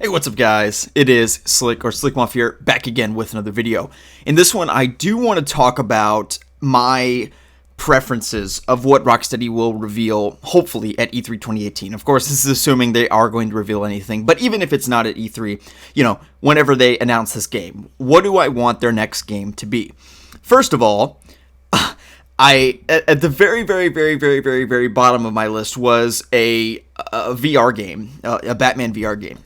Hey, what's up, guys? It is Slick or Slickmoff here, back again with another video. In this one, I do want to talk about my preferences of what Rocksteady will reveal, hopefully, at E3 2018. Of course, this is assuming they are going to reveal anything, but even if it's not at E3, whenever they announce this game, what do I want their next game to be? First of all, at the very, very, very, very, very, very bottom of my list was a VR game, a Batman VR game.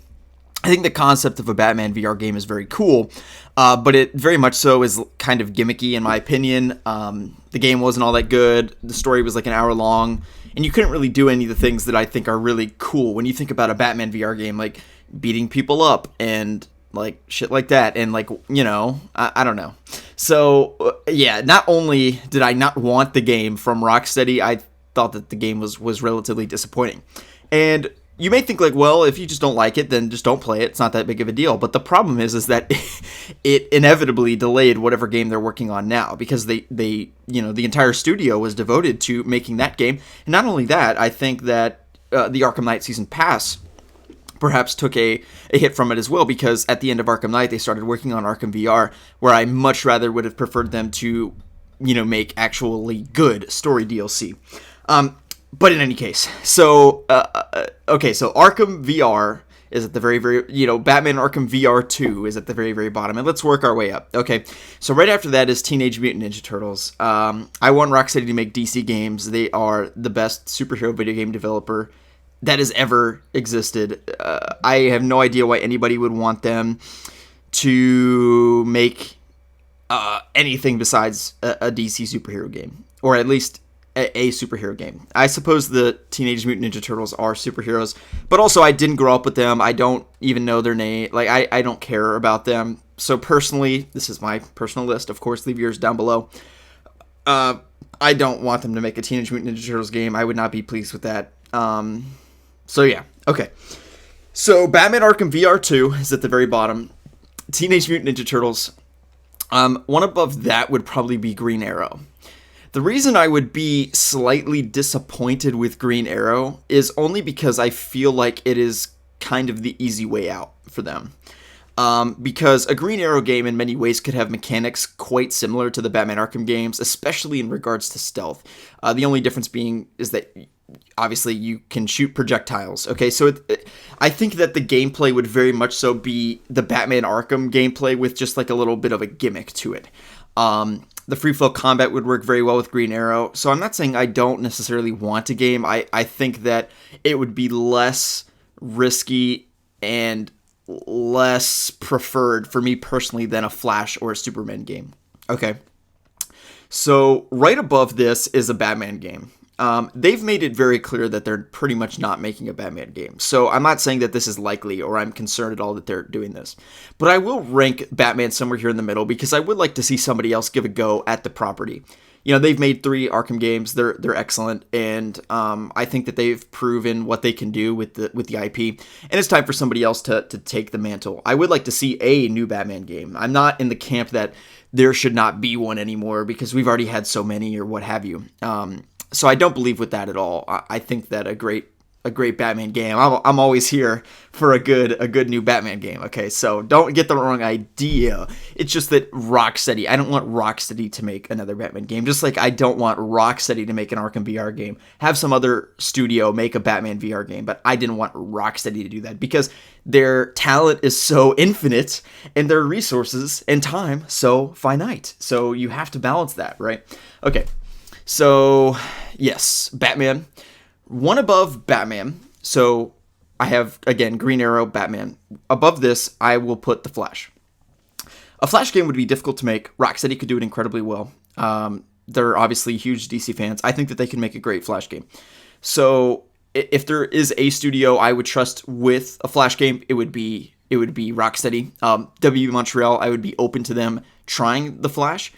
I think the concept of a Batman VR game is very cool, but it very much so is kind of gimmicky in my opinion. The game wasn't all that good. The story was like an hour long, and you couldn't really do any of the things that I think are really cool when you think about a Batman VR game, like beating people up and like shit like that, and like, I don't know. So yeah, not only did I not want the game from Rocksteady, I thought that the game was relatively disappointing. And you may think like, well, if you just don't like it, then just don't play it. It's not that big of a deal. But the problem is that it inevitably delayed whatever game they're working on now, because the entire studio was devoted to making that game. And not only that, I think that the Arkham Knight Season Pass perhaps took a hit from it as well, because at the end of Arkham Knight, they started working on Arkham VR, where I much rather would have preferred them to, make actually good story DLC. But in any case, so Arkham VR is at the very, very, Batman Arkham VR 2 is at the very, very bottom, and let's work our way up. Okay, so right after that is Teenage Mutant Ninja Turtles. I want Rocksteady to make DC games. They are the best superhero video game developer that has ever existed. I have no idea why anybody would want them to make anything besides a DC superhero game, or at least a superhero game. I suppose the Teenage Mutant Ninja Turtles are superheroes, but also I didn't grow up with them. I don't even know their name. Like, I don't care about them. So personally, this is my personal list. Of course, leave yours down below. I don't want them to make a Teenage Mutant Ninja Turtles game. I would not be pleased with that. So yeah, okay. So Batman Arkham VR 2 is at the very bottom. Teenage Mutant Ninja Turtles. One above that would probably be Green Arrow. The reason I would be slightly disappointed with Green Arrow is only because I feel like it is kind of the easy way out for them. Because a Green Arrow game in many ways could have mechanics quite similar to the Batman Arkham games, especially in regards to stealth. The only difference being is that obviously you can shoot projectiles. Okay, so I think that the gameplay would very much so be the Batman Arkham gameplay with just like a little bit of a gimmick to it. The free flow combat would work very well with Green Arrow. So I'm not saying I don't necessarily want a game. I think that it would be less risky and less preferred for me personally than a Flash or a Superman game. Okay. So right above this is a Batman game. They've made it very clear that they're pretty much not making a Batman game. So I'm not saying that this is likely or I'm concerned at all that they're doing this. But I will rank Batman somewhere here in the middle because I would like to see somebody else give a go at the property. They've made 3 Arkham games. They're excellent, and I think that they've proven what they can do with the IP. And it's time for somebody else to take the mantle. I would like to see a new Batman game. I'm not in the camp that there should not be one anymore because we've already had so many or what have you. So I don't believe with that at all. I think that a great Batman game. I'm always here for a good new Batman game. Okay, so don't get the wrong idea. It's just that Rocksteady. I don't want Rocksteady to make another Batman game. Just like I don't want Rocksteady to make an Arkham VR game. Have some other studio make a Batman VR game. But I didn't want Rocksteady to do that because their talent is so infinite and their resources and time so finite. So you have to balance that, right? Okay. So, yes, Batman. One above Batman. So, I have, again, Green Arrow, Batman. Above this, I will put The Flash. A Flash game would be difficult to make. Rocksteady could do it incredibly well. They're obviously huge DC fans. I think that they can make a great Flash game. So, if there is a studio I would trust with a Flash game, it would be Rocksteady. WB Montreal, I would be open to them trying The Flash,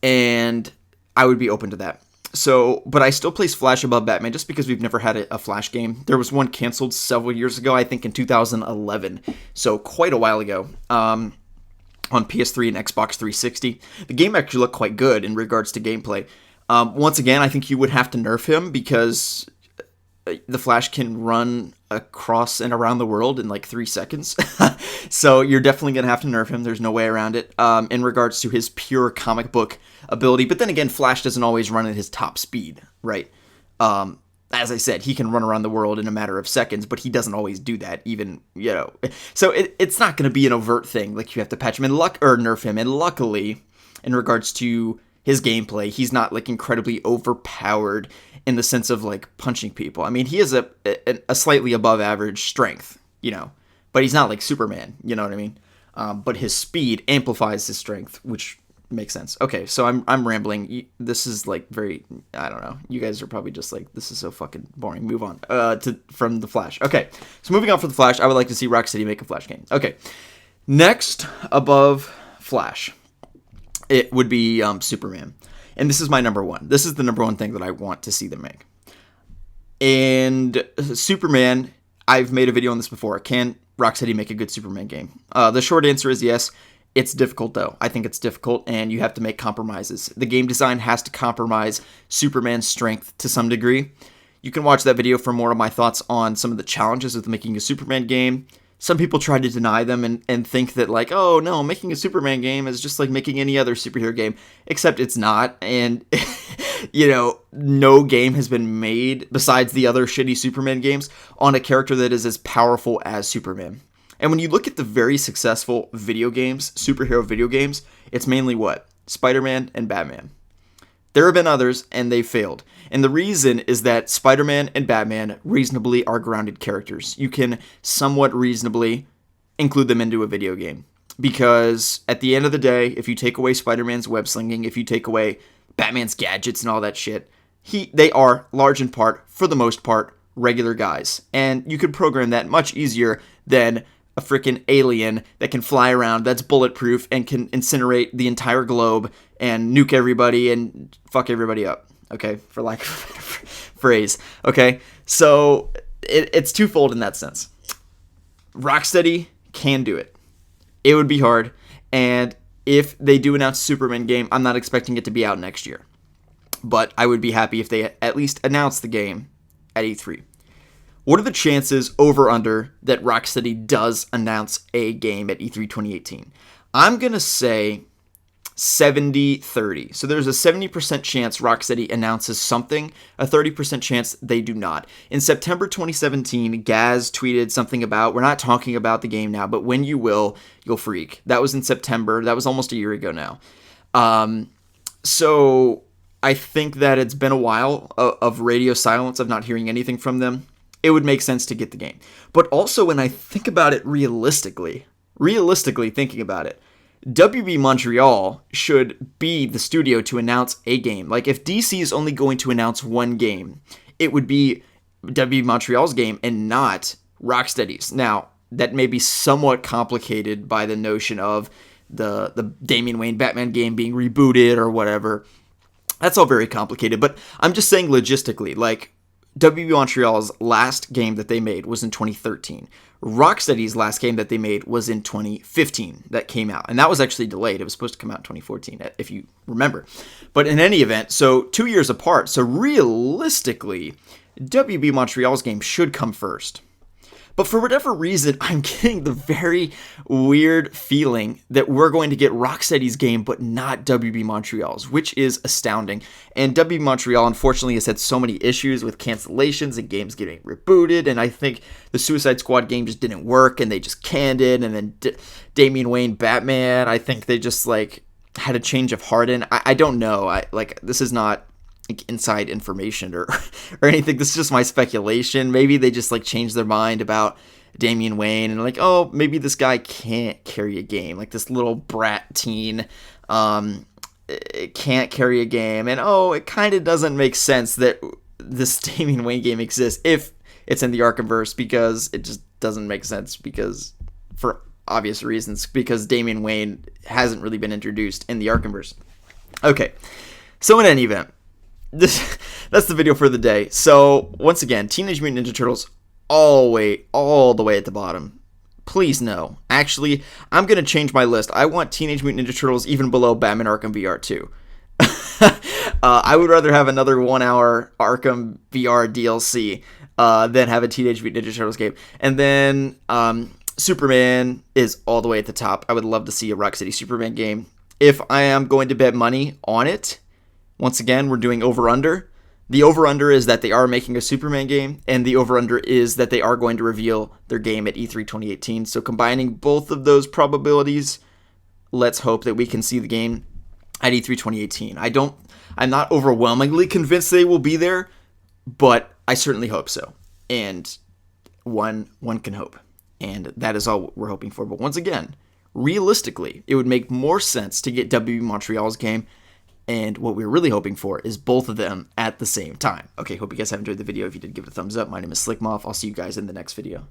and I would be open to that. So, but I still place Flash above Batman just because we've never had a Flash game. There was one canceled several years ago, I think in 2011, so quite a while ago, on PS3 and Xbox 360. The game actually looked quite good in regards to gameplay. Once again, I think you would have to nerf him because the Flash can run across and around the world in like 3 seconds. So you're definitely going to have to nerf him. There's no way around it in regards to his pure comic book ability. But then again, Flash doesn't always run at his top speed, right? As I said, he can run around the world in a matter of seconds, but he doesn't always do that, even, you know. So it's not going to be an overt thing. Like, you have to patch him or nerf him. And luckily, in regards to his gameplay, he's not, like, incredibly overpowered in the sense of, like, punching people. I mean, he has a slightly above average strength, you know, but he's not like Superman, you know what I mean? But his speed amplifies his strength, which makes sense. Okay, so I'm rambling. This is like very, I don't know. You guys are probably just like, this is so fucking boring. Move on from the Flash. Okay, so moving on from the Flash, I would like to see Rocksteady make a Flash game. Okay, next above Flash, it would be Superman. And this is my number one. This is the number one thing that I want to see them make. And Superman, I've made a video on this before. Can Rocksteady make a good Superman game? The short answer is yes. It's difficult, though. I think it's difficult, and you have to make compromises. The game design has to compromise Superman's strength to some degree. You can watch that video for more of my thoughts on some of the challenges with making a Superman game. Some people try to deny them and think that, like, oh, no, making a Superman game is just like making any other superhero game, except it's not. And, you know, no game has been made, besides the other shitty Superman games, on a character that is as powerful as Superman. And when you look at the very successful video games, superhero video games, it's mainly what? Spider-Man and Batman. There have been others, and they failed. And the reason is that Spider-Man and Batman reasonably are grounded characters. You can somewhat reasonably include them into a video game. Because at the end of the day, if you take away Spider-Man's web slinging, if you take away Batman's gadgets and all that shit, they are, large in part, for the most part, regular guys. And you could program that much easier than a freaking alien that can fly around, that's bulletproof, and can incinerate the entire globe and nuke everybody and fuck everybody up, okay, for lack of a better phrase, okay? So it's twofold in that sense. Rocksteady can do it. It would be hard, and if they do announce a Superman game, I'm not expecting it to be out next year. But I would be happy if they at least announce the game at E3. What are the chances, over under, that Rocksteady does announce a game at E3 2018? I'm going to say 70-30. So there's a 70% chance Rocksteady announces something, a 30% chance they do not. In September 2017, Gaz tweeted something about, we're not talking about the game now, but when you will, you'll freak. That was in September. That was almost a year ago now. So I think that it's been a while of radio silence, of not hearing anything from them. It would make sense to get the game. But also, when I think about it realistically thinking about it, WB Montreal should be the studio to announce a game. Like, if DC is only going to announce one game, it would be WB Montreal's game and not Rocksteady's. Now, that may be somewhat complicated by the notion of the Damian Wayne Batman game being rebooted or whatever. That's all very complicated, but I'm just saying logistically, like, WB Montreal's last game that they made was in 2013. Rocksteady's last game that they made was in 2015 that came out. And that was actually delayed. It was supposed to come out in 2014, if you remember. But in any event, so 2 years apart. So realistically, WB Montreal's game should come first. But for whatever reason, I'm getting the very weird feeling that we're going to get Rocksteady's game, but not WB Montreal's, which is astounding. And WB Montreal, unfortunately, has had so many issues with cancellations and games getting rebooted. And I think the Suicide Squad game just didn't work, and they just canned it. And then Damian Wayne Batman, I think they just like had a change of heart in. I don't know. This is not inside information or anything. This is just my speculation. Maybe they just like changed their mind about Damian Wayne and like, oh, maybe this guy can't carry a game. Like this little brat teen it can't carry a game. And oh, it kind of doesn't make sense that this Damian Wayne game exists if it's in the Arkhamverse, because it just doesn't make sense, because for obvious reasons, because Damian Wayne hasn't really been introduced in the Arkhamverse. Okay, so in any event, that's the video for the day. So once again, Teenage Mutant Ninja Turtles all the way at the bottom. Please no. Actually, I'm going to change my list. I want Teenage Mutant Ninja Turtles even below Batman Arkham VR 2. I would rather have another 1 hour Arkham VR DLC than have a Teenage Mutant Ninja Turtles game. And then Superman is all the way at the top. I would love to see a Rocksteady Superman game. If I am going to bet money on it, once again, we're doing over-under. The over-under is that they are making a Superman game, and the over-under is that they are going to reveal their game at E3 2018. So combining both of those probabilities, let's hope that we can see the game at E3 2018. I'm not overwhelmingly convinced they will be there, but I certainly hope so. And one can hope. And that is all we're hoping for. But once again, realistically, it would make more sense to get WB Montreal's game. And what we're really hoping for is both of them at the same time. Okay, hope you guys have enjoyed the video. If you did, give it a thumbs up. My name is Slickmoth. I'll see you guys in the next video.